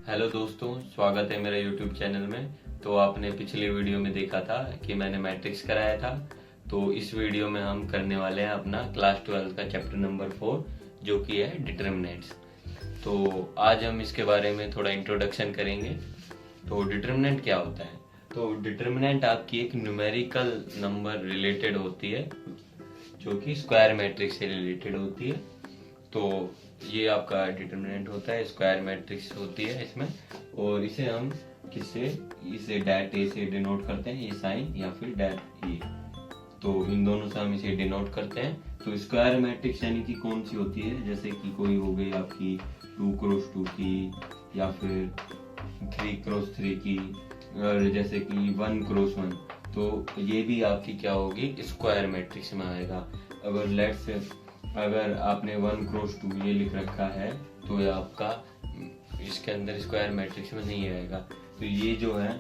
Hello दोस्तों, स्वागत है मेरे YouTube चैनल में। तो आपने पिछली वीडियो में देखा था कि मैंने मैट्रिक्स कराया था। तो इस वीडियो में हम करने वाले हैं अपना क्लास 12 का चैप्टर नंबर 4 जो कि है डिटर्मिनेंट्स। तो आज हम इसके बारे में थोड़ा इंट्रोडक्शन करेंगे। तो डिटर्मिनेंट क्या होता है? तो डिटर्मिनेंट आपकी एक न्यूमेरिकल नंबर रिलेटेड होती है जो कि स्क्वायर मैट्रिक्स से रिलेटेड होती है। तो ये आपका डिटर्मिनेंट होता है, स्क्वायर मैट्रिक्स होती है इसमें। और इसे हम इसे डैट ए से डिनोट करते हैं, ये साइन या फिर डैट ए। तो इन दोनों से हम इसे डिनोट करते हैं। तो स्क्वायर मैट्रिक्स यानी कि कौन सी होती है, जैसे कि कोई हो गई आपकी 2x2 की या फिर 3x3 की, और जैसे कि 1x1। तो ये भी आपकी क्या होगी, स्क्वायर मैट्रिक्स में आएगा। अगर आपने 1x2 ये लिख रखा है तो ये आपका इसके अंदर स्क्वायर मैट्रिक्स में नहीं आएगा। तो ये जो है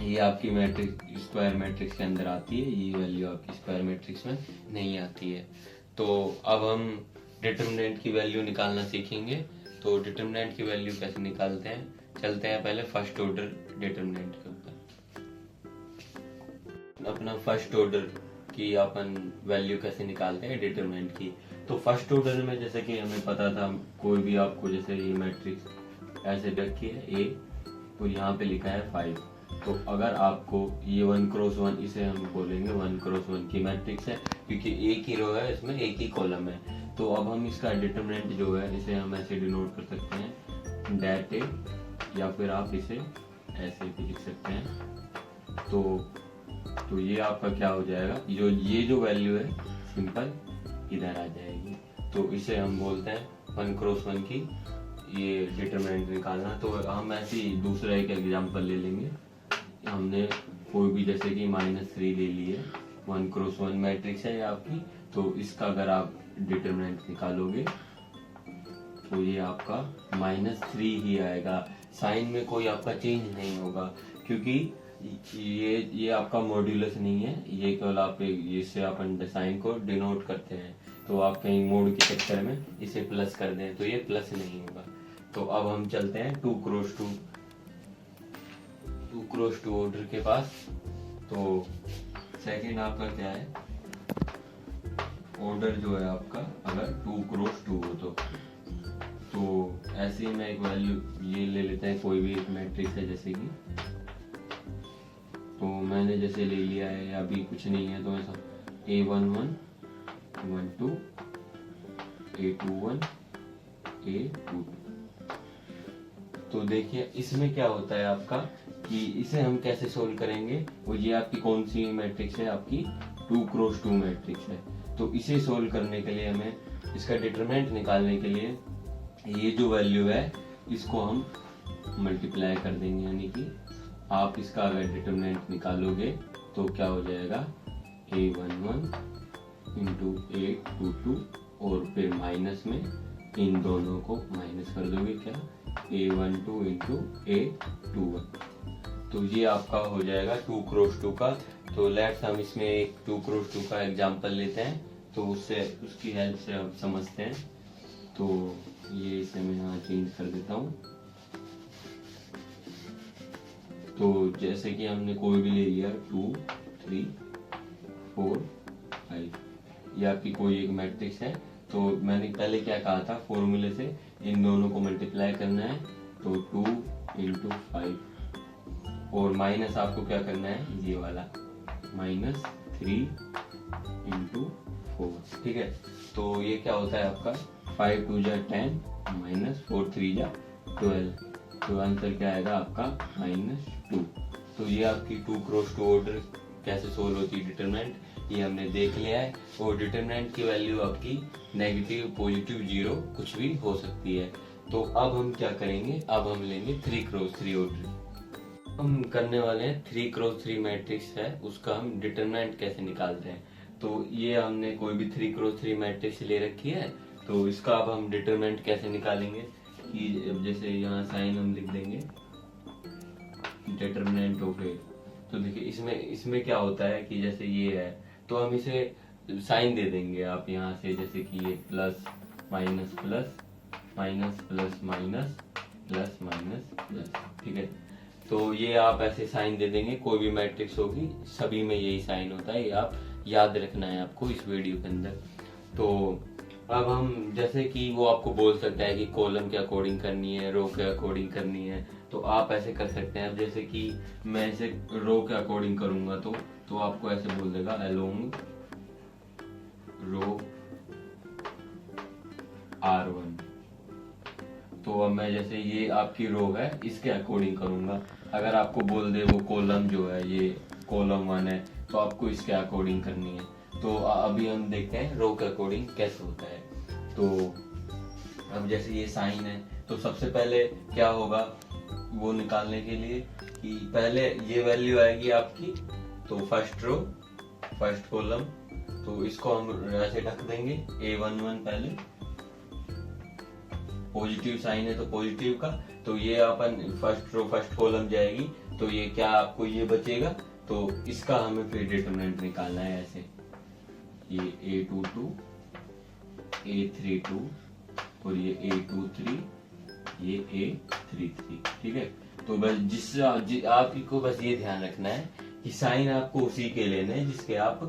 ये आपकी मैट्रिक्स स्क्वायर मैट्रिक्स के अंदर आती है, ये वैल्यू आपकी स्क्वायर मैट्रिक्स में नहीं आती है। तो अब हम डिटर्मिनेंट की वैल्यू निकालना सीखेंगे। तो डिटर्मिनेंट की वैल्यू कैसे निकालते हैं, चलते हैं पहले फर्स्ट ऑर्डर डिटर्मिनेंट के ऊपर। अपना फर्स्ट ऑर्डर की अपन वैल्यू कैसे निकालते हैं डिटरमिनेंट की। तो फर्स्ट ऑर्डर में जैसे कि हमें पता था, कोई भी आपको जैसे ये मैट्रिक्स ऐसे रखी है ए और यहाँ पे लिखा है 5। तो अगर आपको ये 1x1, इसे हम बोलेंगे 1x1 की मैट्रिक्स है क्योंकि एक ही रो है, इसमें एक ही कॉलम है। तो अब हम इसका डिटरमिनेंट जो है इसे हम ऐसे डिनोट कर सकते हैं डैट ए, या फिर आप इसे ऐसे भी लिख सकते हैं। तो ये आपका क्या हो जाएगा, ये जो वैल्यू है सिंपल इधर आ जाएगी। तो इसे हम बोलते हैं 1x1 की ये डिटरमिनेंट निकालना। तो हम ऐसे ही दूसरा एक एग्जांपल ले लेंगे। हमने कोई भी जैसे कि -3 ले ली है, 1x1 मैट्रिक्स है आपकी। तो इसका अगर आप डिटरमिनेंट निकालोगे तो ये आपका -3 ही आएगा। साइन में कोई आपका चेंज नहीं होगा क्योंकि ये आपका मॉड्यूलस नहीं है, ये केवल आप इससे अपन साइन को डिनोट करते हैं। तो आप कहीं मोड के चक्कर में इसे प्लस कर दें तो ये प्लस नहीं होगा। तो अब हम चलते हैं 2x2 ऑर्डर के पास। तो सेकंड आपका क्या है, ऑर्डर जो है आपका अगर 2x2 हो तो ऐसे ही मैं एक वैल्यू ये ले लेते हैं, कोई भी एक मैट्रिक्स है जैसे कि, तो मैंने जैसे ले लिया है, अभी कुछ नहीं है तो ऐसा A11 12 A21 A22। तो देखिए इसमें क्या होता है आपका कि इसे हम कैसे सोल्व करेंगे। वो ये आपकी कौन सी मैट्रिक्स है, आपकी 2x2 मैट्रिक्स है। तो इसे सोल्व करने के लिए हमें इसका डिटरमिनेंट निकालने के लिए ये जो वैल्यू है इसको हम मल्टीप्लाई कर देंगे, यानी कि आप इसका अगर डिटरमिनेंट निकालोगे तो क्या हो जाएगा A11 इंटू A22 और फिर माइनस में इन दोनों को माइनस कर दोगे, क्या A12 इंटू A21। तो ये आपका हो जाएगा 2x2 का। तो लेट्स हम इसमें एक 2x2 का एग्जांपल लेते हैं, तो उसकी हेल्प से हम समझते हैं। तो ये इसे मैं यहाँ चेंज कर देता हूँ। तो जैसे कि हमने कोई भी ले लिया 2 3 4 5, ये आपकी कोई एक मैट्रिक्स है। तो मैंने पहले क्या कहा था, फॉर्मूले से इन दोनों को मल्टीप्लाई करना है। तो 2 इंटू 5 और माइनस आपको क्या करना है, ये वाला -3 इंटू 4। ठीक है, तो ये क्या होता है आपका 5 2 जा 10 -4 3 जा 12। तो आंसर क्या आएगा आपका -2। तो ये आपकी 2x2 ऑर्डर कैसे सोल्व होती है डिटरमिनेंट, ये हमने देख लिया है। और डिटरमिनेंट की वैल्यू आपकी नेगेटिव पॉजिटिव 0 कुछ भी हो सकती है। तो अब हम क्या करेंगे, अब हम लेंगे 3x3 ऑर्डर। हम करने वाले हैं 3x3 मैट्रिक्स है, उसका हम डिटरमिनेंट कैसे निकालते हैं। तो ये हमने कोई भी 3x3 मैट्रिक्स ले रखी है, तो इसका अब हम डिटरमिनेंट कैसे निकालेंगे कि जैसे यहाँ साइन हम लिख देंगे डिटरमिनेंट ऑफ ए। तो देखिए इसमें क्या होता है कि जैसे ये है तो हम इसे साइन दे देंगे आप यहाँ से, जैसे कि ये plus minus plus minus plus minus plus minus plus. ठीक है, तो ये आप ऐसे साइन दे देंगे, कोई भी मैट्रिक्स होगी सभी में यही साइन होता है, ये आप याद रखना है आपको इस वीडियो के अंदर। तो अब हम जैसे कि वो आपको बोल सकता है कि कॉलम के अकॉर्डिंग करनी है, रो के अकॉर्डिंग करनी है, तो आप ऐसे कर सकते हैं। अब जैसे कि मैं इसे रो के अकॉर्डिंग करूंगा तो आपको ऐसे बोल देगा अलोंग रो R1। तो अब मैं जैसे ये आपकी रो है इसके अकॉर्डिंग करूंगा। अगर आपको बोल दे वो कॉलम जो है ये कॉलम 1 है तो आपको इसके अकॉर्डिंग करनी है। तो अभी हम देखते हैं रो के अकॉर्डिंग कैसे होता है। तो अब जैसे ये साइन है तो सबसे पहले क्या होगा वो निकालने के लिए कि पहले ये वैल्यू आएगी आपकी, तो फर्स्ट रो फर्स्ट कॉलम, तो इसको हम ऐसे ढक देंगे A11 पहले, पॉजिटिव साइन है तो पॉजिटिव का, तो ये अपन फर्स्ट रो फर्स्ट कॉलम जाएगी, तो ये क्या आपको ये बचेगा, तो इसका हमें फिर डिटरमिनेंट निकालना है ऐसे, ये A22 A32 और ये A23 ये A33। ठीक है, तो बस आपको बस ये ध्यान रखना है कि साइन आपको उसी के लेने हैं जिसके आप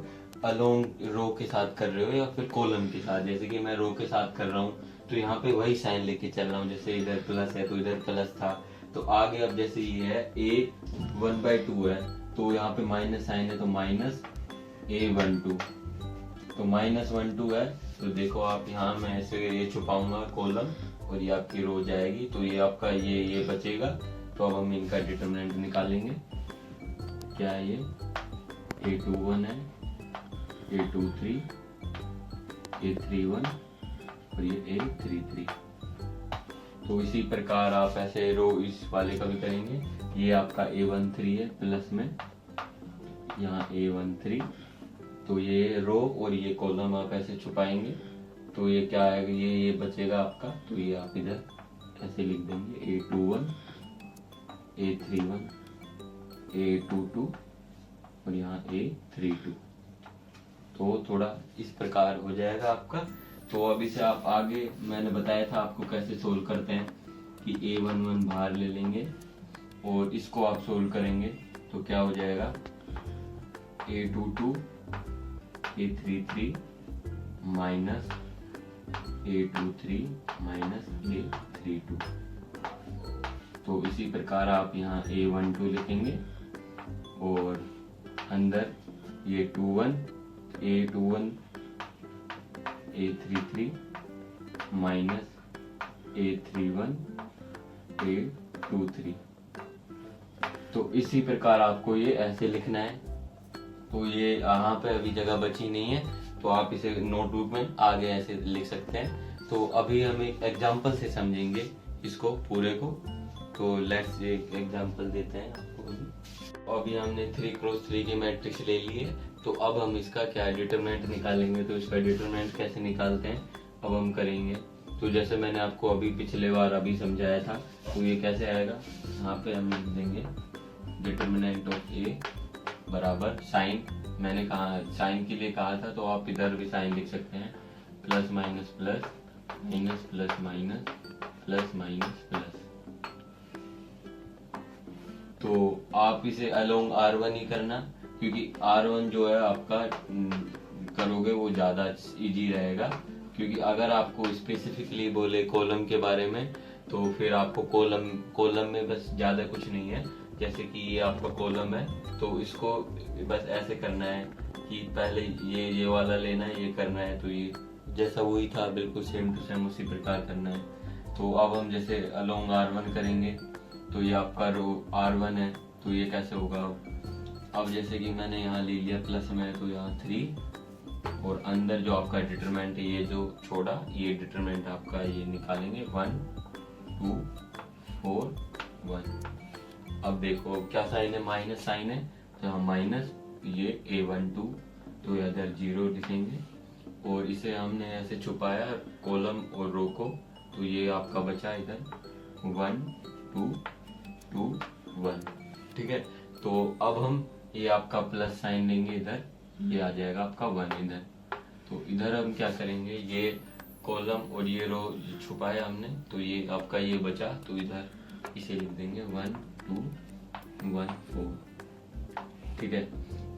अलोंग रो के साथ कर रहे हो या फिर कॉलम के साथ। जैसे कि मैं रो के साथ कर रहा हूँ तो यहाँ पे वही साइन लेके चल रहा हूँ, जैसे इधर प्लस है तो इधर प्लस था, तो आगे अब जैसे ये है A1/2 है तो यहाँ पे माइनस साइन है तो माइनस A12, तो -12 है। तो देखो आप यहाँ मैं ऐसे ये छुपाऊंगा कॉलम और ये आपकी रो जाएगी, तो ये आपका ये बचेगा। तो अब हम इनका डिटरमिनेंट निकालेंगे, क्या है ये A21 है A23 A31 और ये A33। तो इसी प्रकार आप ऐसे रो इस वाले का भी करेंगे। ये आपका A13 है प्लस में यहाँ A13, तो ये रो और ये कॉलम आप ऐसे छुपाएंगे, तो ये क्या आएगा ये बचेगा आपका, तो ये आप इधर ऐसे लिख देंगे A21 A31 A22 और यहाँ A32। तो थोड़ा इस प्रकार हो जाएगा आपका। तो अब इसे आप आगे मैंने बताया था आपको कैसे सोल्व करते हैं कि A11 बाहर ले लेंगे और इसको आप सोल्व करेंगे तो क्या हो जाएगा A22 A33 minus A23 minus A32। तो इसी प्रकार आप यहाँ A12 लिखेंगे और अंदर ये 21 A21 A33 minus A31 A23। तो इसी प्रकार आपको ये ऐसे लिखना है। तो ये यहाँ पे अभी जगह बची नहीं है तो आप इसे नोटबुक में आगे ऐसे लिख सकते हैं। तो अभी हम एक एग्जांपल से समझेंगे इसको पूरे को। तो लेट्स एक एग्जांपल देते हैं आपको। अभी हमने 3x3 की मैट्रिक्स ले ली है, तो अब हम इसका क्या डिटरमिनेंट निकालेंगे। तो इसका डिटरमिनेंट कैसे निकालते हैं अब हम करेंगे। तो जैसे मैंने आपको अभी पिछले बार अभी समझाया था, तो ये कैसे आएगा, यहाँ पे हम लिख देंगे डिटरमिनेंट ऑफ ए बराबर साइन, मैंने कहा साइन के लिए कहा था तो आप इधर भी साइन लिख सकते हैं, plus minus plus minus plus minus plus minus plus. तो आप इसे अलोंग R1 ही करना, क्योंकि R1 जो है आपका करोगे वो ज्यादा इजी रहेगा। क्योंकि अगर आपको स्पेसिफिकली बोले कॉलम के बारे में तो फिर आपको कॉलम में बस ज्यादा कुछ नहीं है। जैसे कि ये आपका कॉलम है तो इसको बस ऐसे करना है कि पहले ये वाला लेना है, ये करना है, तो ये जैसा वही था बिल्कुल सेम टू सेम उसी प्रकार करना है। तो अब हम जैसे अलोंग R1 करेंगे तो ये आपका रो R1 है, तो ये कैसे होगा। अब जैसे कि मैंने यहाँ ले लिया प्लस में, तो यहाँ 3 और अंदर जो आपका डिटरमिनेंट है ये जो छोड़ा ये डिटरमिनेंट आपका ये निकालेंगे 1 2 4 1। अब देखो क्या साइन है, माइनस साइन है, तो हम माइनस ये A12 तो इधर 0 लिखेंगे और इसे हमने ऐसे छुपाया कॉलम और रो को, तो ये आपका बचा इधर 1 2 2 1। ठीक है, तो अब हम ये आपका प्लस साइन लेंगे इधर, ये आ जाएगा आपका 1 इधर। तो इधर हम क्या करेंगे, ये कॉलम और ये रो छुपाया हमने, तो ये आपका ये बचा, तो इधर इसे लिख देंगे 1 2 1 4। ठीक है,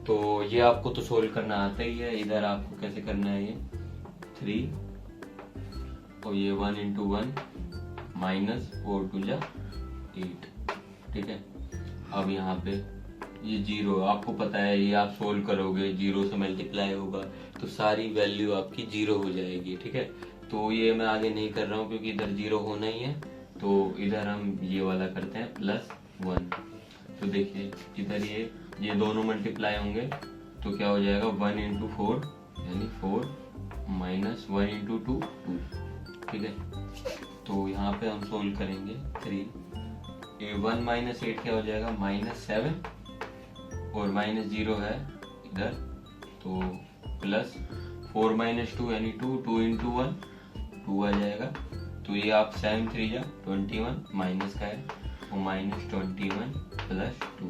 तो ये आपको तो सोल्व करना आता ही है। इधर आपको कैसे करना है, ये 3 और ये 1 इंटू 1 माइनस 4 2 जा 8। ठीक है, अब यहाँ पे ये 0 आपको पता है, ये आप सोल्व करोगे 0 से मल्टीप्लाई होगा तो सारी वैल्यू आपकी 0 हो जाएगी। ठीक है, तो ये मैं आगे नहीं कर रहा हूँ क्योंकि इधर 0 होना ही है, तो इधर हम ये वाला करते हैं +1। तो देखिए इधर ये दोनों मल्टीप्लाई होंगे तो क्या हो जाएगा 1 इंटू 4 यानी 4 माइनस 1 इंटू 2 2। ठीक है, तो यहाँ पे हम सोल्व करेंगे 3 1 माइनस 8 क्या हो जाएगा -7 और -0 है इधर, तो +4 माइनस 2 यानी 2 2 इंटू 1 2 आ जाएगा। तो ये आप 7 3 जा 21 माइनस का है वो -21 +2,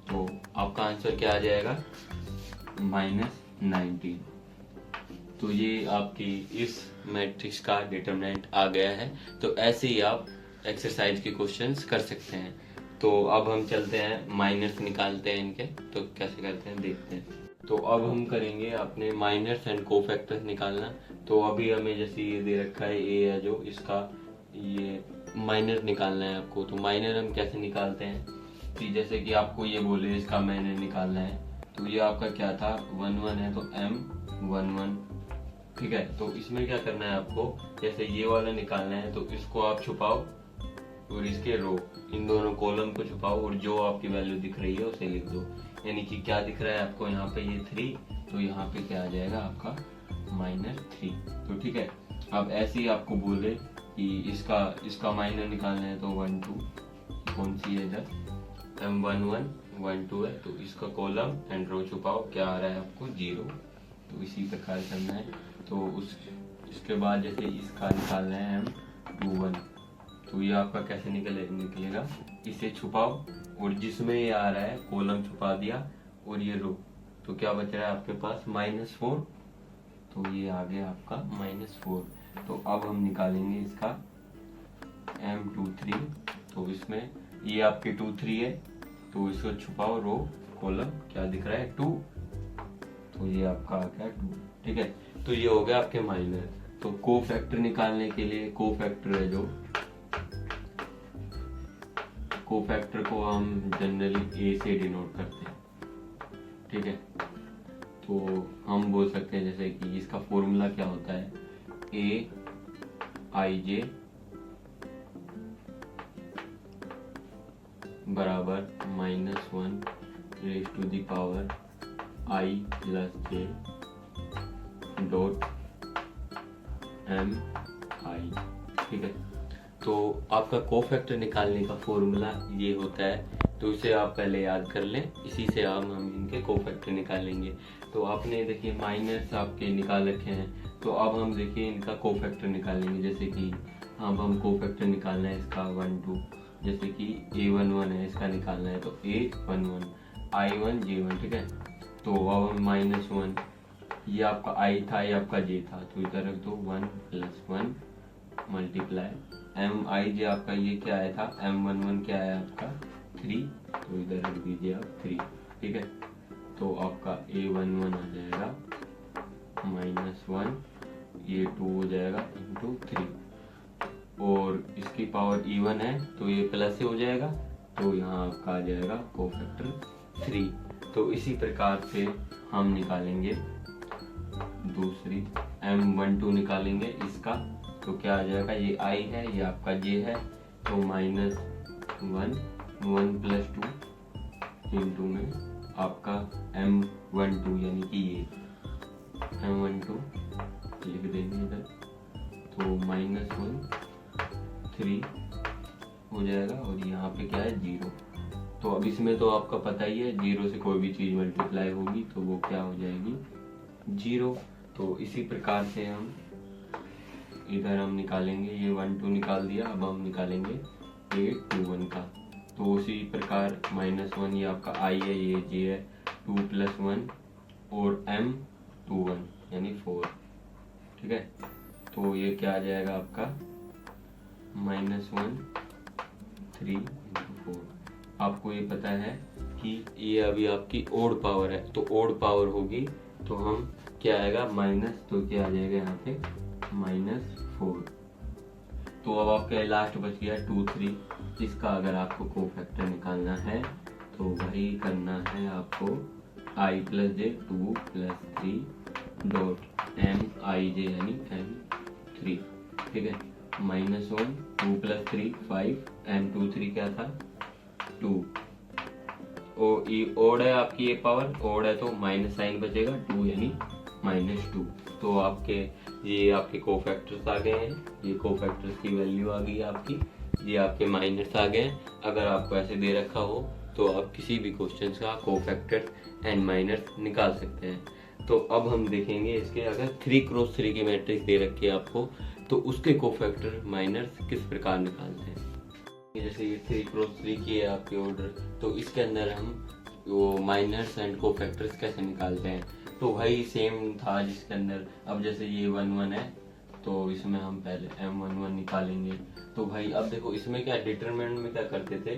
तो आपका आंसर क्या आ जाएगा -19। तो ये आपकी इस मैट्रिक्स का डिटरमिनेंट आ गया है। तो ऐसे ही आप एक्सरसाइज के क्वेश्चंस कर सकते हैं। तो अब हम चलते हैं माइनर्स निकालते हैं इनके, तो कैसे करते हैं देखते हैं। तो अब हम करेंगे अपने माइनर्स एंड कोफैक्टर्स निकालना। तो अभी हमें जैसे ये दे रखा है ए है जो, इसका ये माइनर निकालना है आपको। तो माइनर हम कैसे निकालते हैं कि जैसे कि आपको ये बोले इसका माइनर निकालना है, तो ये आपका क्या था 1 1 है तो M11। ठीक है, तो इसमें क्या करना है आपको, जैसे ये वाला निकालना है तो इसको आप छुपाओ और इसके रो, इन दोनों कॉलम को छुपाओ और जो आपकी वैल्यू दिख रही है उसे लिख दो। यानी कि क्या दिख रहा है आपको यहाँ पे ये 3, तो यहाँ पे क्या आ जाएगा आपका -3। तो ठीक है, अब ऐसे ही आपको बोले कि इसका माइनर निकालना है तो 1 2 कौन सी है इधर M11 1 2 है, तो इसका कॉलम एंड रो छुपाओ, क्या आ रहा है आपको 0। तो इसी प्रकार करना है। तो इसके बाद जैसे इसका निकालना है M21, तो ये आपका कैसे निकलेगा, इसे छुपाओ और जिसमें ये आ रहा है कॉलम छुपा दिया और ये रो, तो क्या बच रहा है आपके पास -4। तो ये आ गया आपका -4। तो अब हम निकालेंगे इसका M23। तो इसमें ये आपके 2 3 है, तो इसको छुपाओ रो कॉलम, क्या दिख रहा है 2, तो ये आपका आ गया 2। ठीक है, तो ये हो गया आपके माइनर। तो कोफैक्टर निकालने के लिए कोफैक्टर है जो, कोफैक्टर को हम जनरली ए से डिनोट करते हैं। ठीक है, तो हम बोल सकते हैं जैसे कि इसका फॉर्मूला क्या होता है, AIJ बराबर -1 raise to the power I + J dot MI। ठीक है, तो आपका कोफैक्टर निकालने का फॉर्मूला ये होता है, तो इसे आप पहले याद कर लें, इसी से हम इनके कोफैक्टर निकालेंगे। तो आपने देखिए माइनर्स आपके निकाल रखे हैं, तो अब हम देखिए इनका कोफैक्टर निकालेंगे। जैसे कि अब हम कोफैक्टर निकालना है इसका 1 2, जैसे कि A11 है, इसका निकालना है तो A11 I1 J1। ठीक है, तो अब हम -1, ये आपका I था, ये आपका J था, तो इधर रख दो 1 + 1 मल्टीप्लाई MIJ आपका ये क्या आया था M11 क्या आया आपका 3, तो इधर रख दीजिए आप 3। ठीक है, तो आपका A11 आ जाएगा -1, ये 2 हो जाएगा इंटू 3, और इसकी पावर इवन है तो ये प्लस से हो जाएगा, तो यहाँ आपका आ जाएगा कोफैक्टर 3। तो इसी प्रकार से हम निकालेंगे दूसरी M12 निकालेंगे इसका, तो क्या आ जाएगा, ये I है, ये आपका J है, तो -1 1 + 2 इंटू में आपका M12 यानी कि ये M12 लिख देंगे इधर, तो -1 3 हो जाएगा और यहाँ पे क्या है 0। तो अब इसमें तो आपका पता ही है 0 से कोई भी चीज़ मल्टीप्लाई होगी तो वो क्या हो जाएगी 0। तो इसी प्रकार से हम इधर हम निकालेंगे, ये 1 2 निकाल दिया, अब हम निकालेंगे A21 का। तो उसी प्रकार -1 ये आपका I है, ये J है, 2 + 1 और M21 यानी 4। ठीक है, तो ये क्या आ जाएगा आपका -1 3 × 4। आपको ये पता है कि ये अभी आपकी ओड पावर है, तो ओड पावर होगी तो हम क्या आएगा माइनस, तो क्या आ जाएगा यहाँ पे -4। तो अब आपका लास्ट बच गया 2 3। इसका अगर आपको कोफैक्टर निकालना है तो वही करना है आपको i + j 2 + 3 डॉट mij यानी m3, ठीक है। -1 2 + 3 5 m2 3 क्या था 2। ओड है आपकी ये पावर, ओड है तो माइनस साइन बचेगा 2 यानी -2। तो आपके ये आपके कोफैक्टर्स आ गए हैं, ये कोफैक्टर्स की वैल्यू आ गई है आपकी, ये आपके माइनस आ गए हैं। अगर आपको ऐसे दे रखा हो तो आप किसी भी क्वेश्चन का कोफैक्टर्स एंड माइनस निकाल सकते हैं। तो अब हम देखेंगे इसके, अगर 3×3 की मैट्रिक्स दे रखी है आपको तो उसके कोफैक्टर माइनस किस प्रकार निकालते हैं। जैसे ये 3×3 की है आपकी ऑर्डर, तो इसके अंदर हम वो माइनस एंड कोफैक्टर्स कैसे निकालते हैं, तो वही सेम था जिसके अंदर। अब जैसे ये 1 1 है तो इसमें हम पहले m11 निकालेंगे। तो भाई अब देखो इसमें क्या डिटरमिनेंट में क्या करते थे,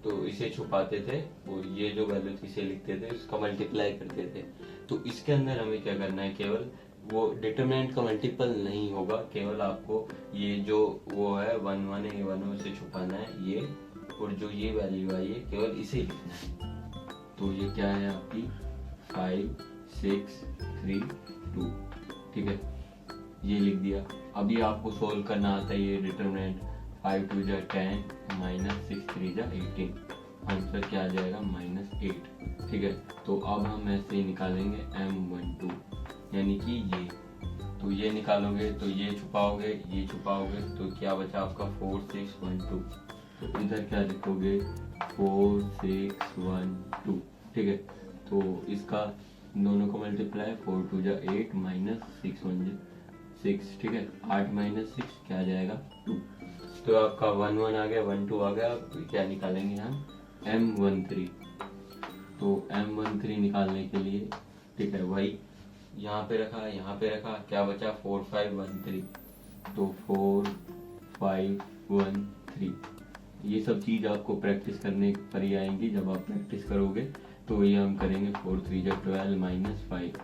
तो इसे छुपाते थे और ये जो वैल्यू थी इसे लिखते थे, इसका मल्टीप्लाई करते थे। तो इसके अंदर हमें क्या करना है, केवल वो डिटरमिनेंट का मल्टीपल नहीं होगा, केवल आपको ये जो वो है 1 1 है, ये 1 1 से छुपाना है ये, और जो ये वैल्यू आई है केवल इसे लिखना है। तो ये क्या है आपकी 5 6 3 2, ठीक है, ये लिख दिया। अभी आपको सोल्व करना आता है ये डिटरमिनेंट, 5 2 जा 10 -6 3 जा 18, आंसर क्या आ जाएगा -8, ठीक है। तो अब हम ऐसे ही निकालेंगे m12 यानी कि ये निकालोगे तो ये छुपाओगे, ये छुपाओगे, तो क्या बचा आपका 4 6 1 2। तो इधर क्या लिखोगे 4 6 1 2, ठीक है। तो इसका दोनों को मल्टीप्लाई 4 2 जा 8 -6 1 जा 6, ठीक है। 8 -6 क्या आ जाएगा 2। तो आपका 1 1 आ गया, 1 2 आ गया। अब क्या निकालेंगे हम m13। तो m13 निकालने के लिए, ठीक है, वही यहाँ पे रखा, यहाँ पे रखा, क्या बचा 4 5 1 3। तो 4 5 1 3, ये सब चीज़ आपको प्रैक्टिस करने पर ही आएंगी। जब आप प्रैक्टिस करोगे तो ये हम करेंगे 4 3 जा 12 -5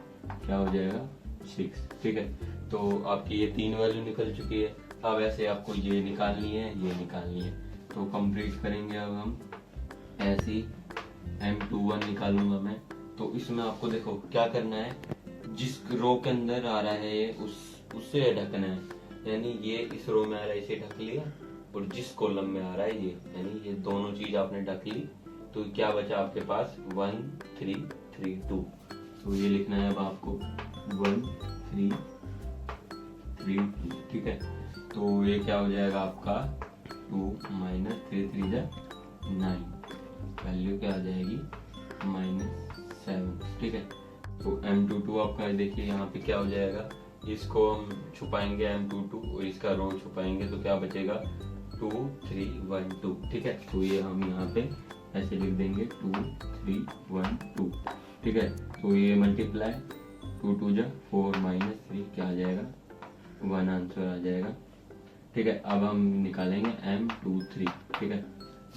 क्या हो जाएगा 6, ठीक है। तो आपकी ये 3 वैल्यू निकल चुकी है। अब ऐसे आपको ये निकालनी है, ये निकालनी है। तो कंप्लीट करेंगे अब हम ऐसी m21 निकालूंगा मैं। तो इसमें आपको देखो क्या करना है, जिस रो के अंदर आ रहा है ये उससे ढकना है, यानी ये इस रो में आ रहा है इसे ढक लिया, और जिस कॉलम में आ रहा है ये, यानी ये दोनों चीज आपने ढक ली। तो क्या बचा आपके पास 1 3 3 2। तो ये लिखना है अब आपको 1 3 3 2, ठीक है। तो ये क्या हो जाएगा आपका 2 -3 3 जा 9, वैल्यू क्या आ जाएगी -7, ठीक है। तो m22 आपका देखिए यहाँ पे क्या हो जाएगा, इसको हम छुपाएंगे m22 और इसका रो छुपाएंगे, तो क्या बचेगा 2 3 1 2, ठीक है। तो ये हम यहाँ पे ऐसे लिख देंगे 2 3 1 2, ठीक है। तो ये मल्टीप्लाई 2 2 जा 4 -3 क्या आ जाएगा 1, आंसर आ जाएगा, ठीक है। अब हम निकालेंगे m23, ठीक है।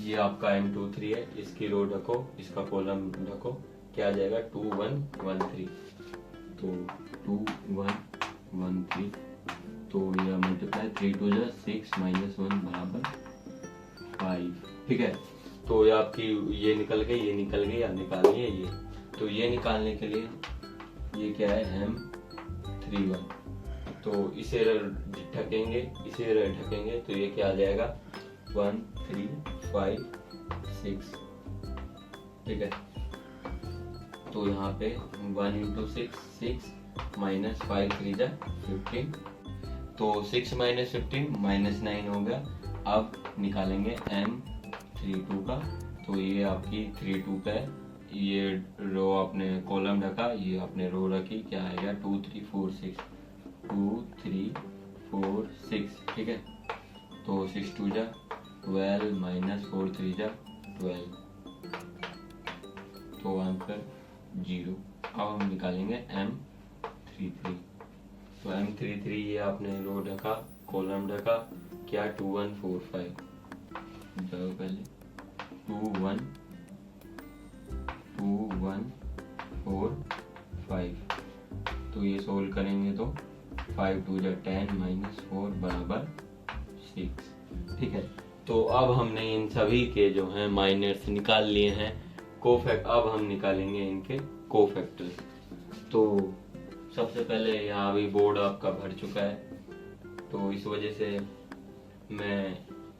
ये आपका m23 है, इसकी रो ढको, इसका कॉलम ढको, क्या आ जाएगा 2 1 1 3। तो 2 1 1 3, तो यह मल्टीप्लाई 3 2 जा 6 -1 बराबर 5, ठीक है। तो ये आपकी ये निकल गई, ये निकल गई, अब निकालनी है ये। तो ये निकालने के लिए ये क्या है m31, तो इसे ढकेंगे, इसे ढकेंगे, तो ये क्या आ जाएगा 1 3 5 6, ठीक है। तो यहाँ पे 1 × 6 6 -5 3 जा 15, तो 6 -15 -9 हो गया। अब निकालेंगे m32 का। तो ये आपकी 32 का है, ये रो आपने कॉलम ढका, ये आपने रो रखी, क्या आएगा 2 3 4 6 2 3 4 6, ठीक है। तो 6 2 जा 12 -4 3 जा 12, तो आंसर 0। अब हम निकालेंगे m33। तो M33 ये आपने रो ढका, कॉलम ढका, क्या 2145 जाओ पहले 2145। तो ये सोल्व करेंगे तो 5 2 जा 10 -4 बराबर 6। ठीक है, तो अब हमने इन सभी के जो हैं माइनर्स निकाल लिए हैं। अब हम निकालेंगे इनके कोफैक्टर्स। तो सबसे पहले यहाँ अभी बोर्ड आपका भर चुका है, तो इस वजह से मैं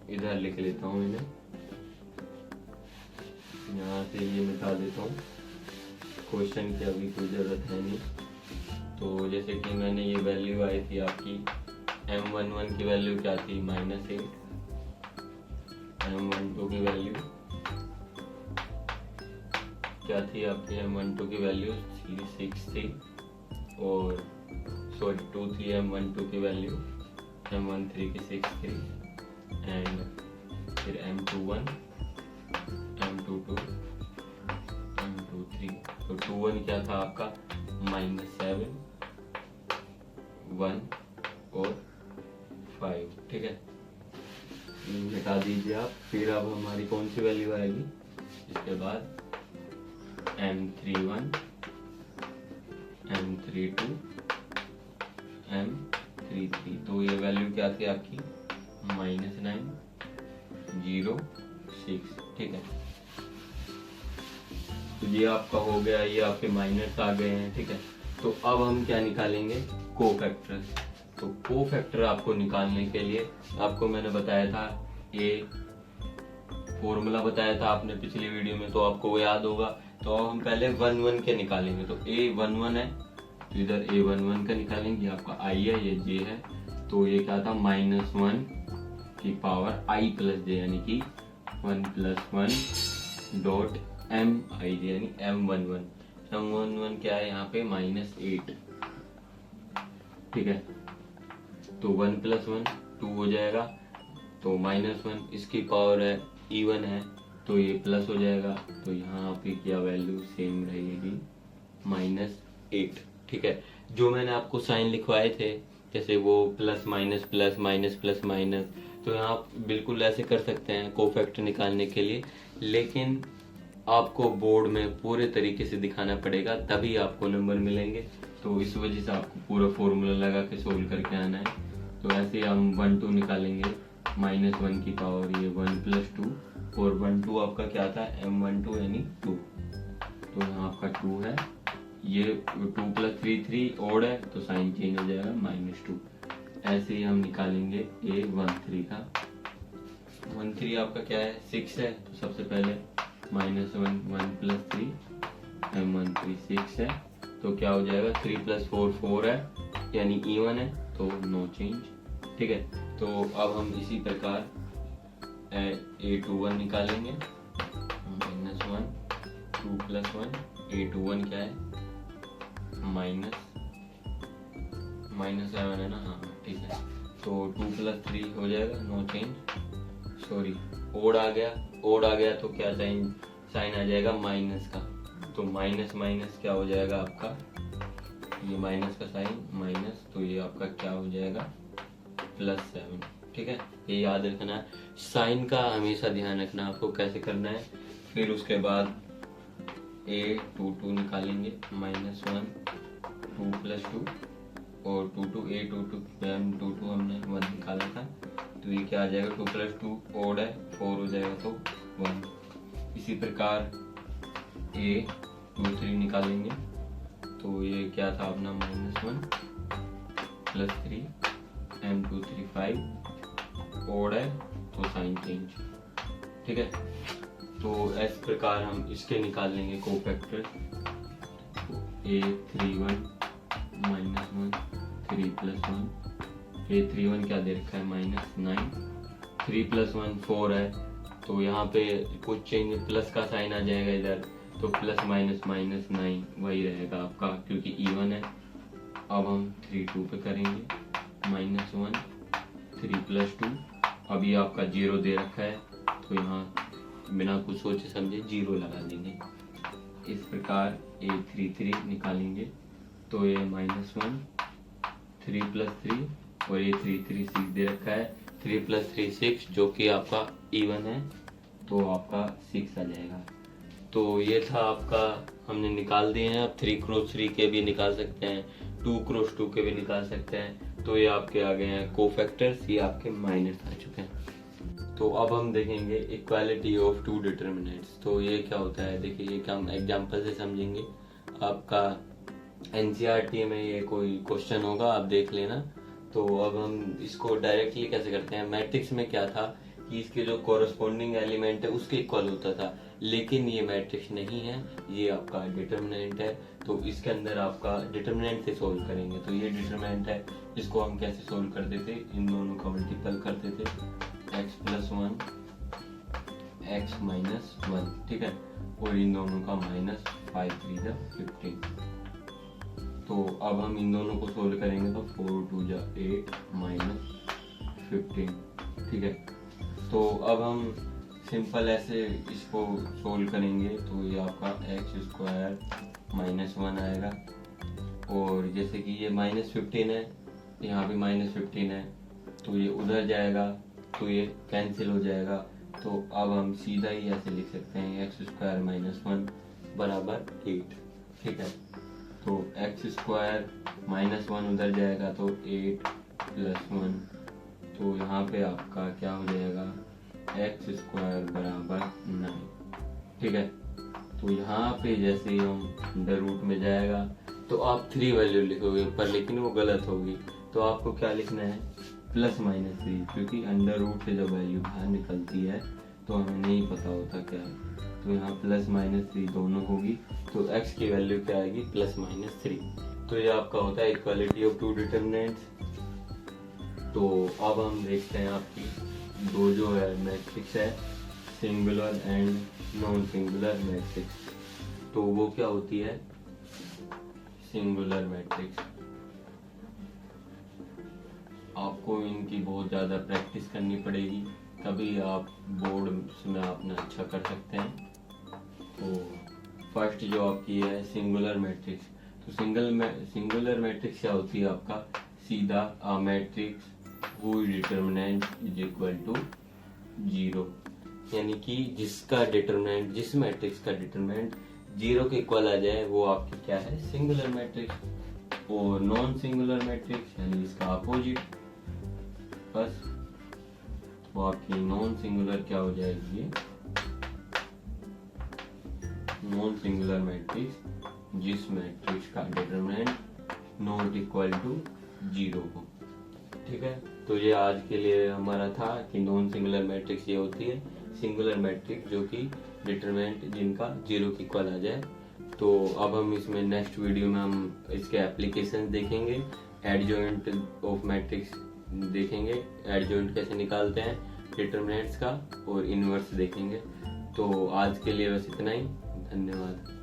इधर लिख लेता हूँ इन्हें, यहाँ से ये मिटा देता हूँ, क्वेश्चन की अभी कोई ज़रूरत है नहीं। तो जैसे कि मैंने ये वैल्यू आई थी आपकी M11 की वैल्यू क्या थी -8, M12 की वैल्यू क्या थी आपकी M12 की वैल्यू 6 थी, और सॉरी 2 थी M12 की वैल्यू, M13 की 6 थी, एंड फिर M21, M22, M23। तो 21 क्या था आपका -7, 1 और 5। ठीक है, मिटा दीजिए आप। फिर अब हमारी कौन सी वैल्यू आएगी इसके बाद M31, M32, M33। तो ये वैल्यू क्या थी आपकी -9, 0, 6। ठीक है, तो ये आपका हो गया, ये आपके माइनस आ गए हैं। ठीक है, तो अब हम क्या निकालेंगे कोफैक्टर्स। तो कोफैक्टर आपको निकालने के लिए आपको मैंने बताया था, ये फॉर्मूला बताया था आपने पिछली वीडियो में, तो आपको वो याद होगा। तो अब हम पहले 1 के निकालेंगे। तो A11 है, तो इधर A11 का निकालेंगे, आपका I है, ये J है, तो ये क्या था -1 की पावर I प्लस J, यानी कि 1 + 1 डॉट MIJ, यानी M11 क्या है यहाँ पे -8। ठीक है, तो 1 + 1 2 हो जाएगा, तो -1 इसकी पावर है E1 है, तो ये प्लस हो जाएगा, तो यहाँ पे क्या वैल्यू सेम रहेगी -8। ठीक है, जो मैंने आपको साइन लिखवाए थे, जैसे वो plus minus plus minus plus minus, तो यहाँ आप बिल्कुल ऐसे कर सकते हैं कोफैक्टर निकालने के लिए, लेकिन आपको बोर्ड में पूरे तरीके से दिखाना पड़ेगा, तभी आपको नंबर मिलेंगे। तो इस वजह से आपको पूरा फॉर्मूला लगा के सोल्व करके आना है। तो ऐसे हम 1 2 निकालेंगे, -1 की पावर ये 1 + 2, और 1 2 आपका क्या था M12 यानी 2, तो यहाँ आपका 2 है, ये 2 + 3 3 ओड है, तो साइन चेंज हो जाएगा -2। ऐसे ही हम निकालेंगे A13 का। 13 आपका क्या है 6 है, तो सबसे पहले -1 1 + 3 M13 6 है, तो क्या हो जाएगा 3 + 4 4 है, यानी E1 है, तो नो चेंज। ठीक है, तो अब हम इसी प्रकार A21 निकालेंगे, -1 2 + 1, A21 क्या है -7 है ना, हाँ ठीक है, तो 2 + 3 हो जाएगा, नो चेंज। सॉरी, ओड आ गया तो क्या साइन आ जाएगा माइनस का, तो माइनस माइनस क्या हो जाएगा आपका, ये माइनस का साइन माइनस, तो ये आपका क्या हो जाएगा +7। ठीक है, ये याद रखना है, साइन का हमेशा ध्यान रखना आपको कैसे करना है। फिर उसके बाद A22 निकालेंगे, -1 2 + 2 और 2 A22 M22 हमने 1 निकाला था, तो ये क्या आ जाएगा 2 + 2 ओड है, 4 हो जाएगा, तो 1। इसी प्रकार A23 निकालेंगे, तो ये क्या था अपना -1 + 3 M23 5 ओड है, तो साइन चेंज। ठीक है, तो इस प्रकार हम इसके निकाल लेंगे कोफैक्टर। A31 -1 3 + 1, A31 क्या दे रखा है -9, 3 + 1 4 है, तो यहाँ पे कुछ चेंज प्लस का साइन आ जाएगा इधर, तो +- वही रहेगा आपका, क्योंकि E1 है। अब हम 3 2 पे करेंगे, -1 3 + 2, अब ये आपका 0 दे रखा है, तो यहाँ बिना कुछ सोचे समझे 0 लगा देंगे। इस प्रकार A33 निकालेंगे, तो ये -1 3 + 3 और ये 3 3 6 दे रखा है। 3 + 3 6 जो कि आपका इवन है, तो आपका 6 आ जाएगा। तो ये था आपका, हमने निकाल दिए हैं। अब 3 × 3 के भी निकाल सकते हैं, 2 × 2 के भी निकाल सकते हैं। तो ये आपके आ गए हैं कोफैक्टर्स, ये आपके माइनस आ चुके हैं। तो अब हम देखेंगे इक्वालिटी ऑफ टू डिटर्मिनेंट्स। तो ये क्या होता है, देखिए ये क्या हम एग्जांपल से समझेंगे। आपका एनसीईआरटी में ये कोई क्वेश्चन होगा, आप देख लेना। तो अब हम इसको डायरेक्टली कैसे करते हैं, मैट्रिक्स में क्या था कि इसके जो कोरस्पोंडिंग एलिमेंट है उसके इक्वल होता था, लेकिन ये मैट्रिक्स नहीं है, ये आपका डिटर्मिनेंट है। तो इसके अंदर आपका डिटर्मिनेंट से सोल्व करेंगे। तो ये डिटर्मिनेंट है, इसको हम कैसे सोल्व करते थे, इन दोनों का मल्टीपल करते थे, x + 1 x - 1, ठीक है, और इन दोनों का -5 3 15। तो अब हम इन दोनों को सोल्व करेंगे तो 4 2 8 -15, ठीक है। तो अब हम सिंपल ऐसे इसको सोल्व करेंगे। तो ये आपका x² -1 आएगा, और जैसे कि ये -15 है, यहाँ भी -15 है, तो ये उधर जाएगा, तो ये कैंसिल हो जाएगा। तो अब हम सीधा ही ऐसे लिख सकते हैं x² -1 बराबर 8, ठीक है। तो x² -1 उधर जाएगा तो 8 + 1, तो यहाँ पे आपका क्या हो जाएगा, x² बराबर 9, ठीक है। तो यहाँ पे जैसे ही हम अंडर रूट में जाएगा तो आप 3 वैल्यू लिखोगे ऊपर, लेकिन वो गलत होगी। तो आपको क्या लिखना है, +-3, क्योंकि अंडर रूट से जब वैल्यू बाहर निकलती है तो हमें नहीं पता होता क्या है। तो यहाँ +-3 दोनों होगी, तो x की वैल्यू क्या आएगी, +-3। तो ये आपका होता है इक्वालिटी ऑफ टू डिटर्मिनेंट्स। तो अब हम देखते हैं आपकी दो जो है मैट्रिक्स है, singular and non singular matrix. तो वो क्या होती है, सिंगुलर मैट्रिक्स। आपको इनकी बहुत ज़्यादा प्रैक्टिस करनी पड़ेगी, तभी आप बोर्ड में अपना अच्छा कर सकते हैं। तो फर्स्ट जो आपकी है सिंगुलर मैट्रिक्स। तो सिंगुलर मैट्रिक्स क्या होती है, आपका सीधा a matrix whose determinant is equal to 0, यानी कि जिसका डिटर्मिनेंट, जिस मैट्रिक्स का डिटर्मिनेंट 0 के इक्वल आ जाए वो आपकी क्या है, सिंगुलर मैट्रिक्स। और नॉन सिंगुलर मैट्रिक्स यानी इसका अपोजिट, बस। वो आपकी नॉन सिंगुलर क्या हो जाएगी, नॉन सिंगुलर मैट्रिक्स जिस मैट्रिक्स का डिटरमिनेंट नॉट इक्वल टू 0 हो, ठीक है। तो ये आज के लिए हमारा था कि नॉन सिंगुलर मैट्रिक्स ये होती है, सिंगुलर मैट्रिक्स जो कि डिटरमिनेंट जिनका 0 के इक्वल आ जाए। तो अब हम इसमें नेक्स्ट वीडियो में हम इसके एप्लीकेशन देखेंगे, एडजॉइंट ऑफ मैट्रिक्स देखेंगे, एडजॉइंट कैसे निकालते हैं डिटरमिनेंट्स का, और इनवर्स देखेंगे। तो आज के लिए बस इतना ही, धन्यवाद।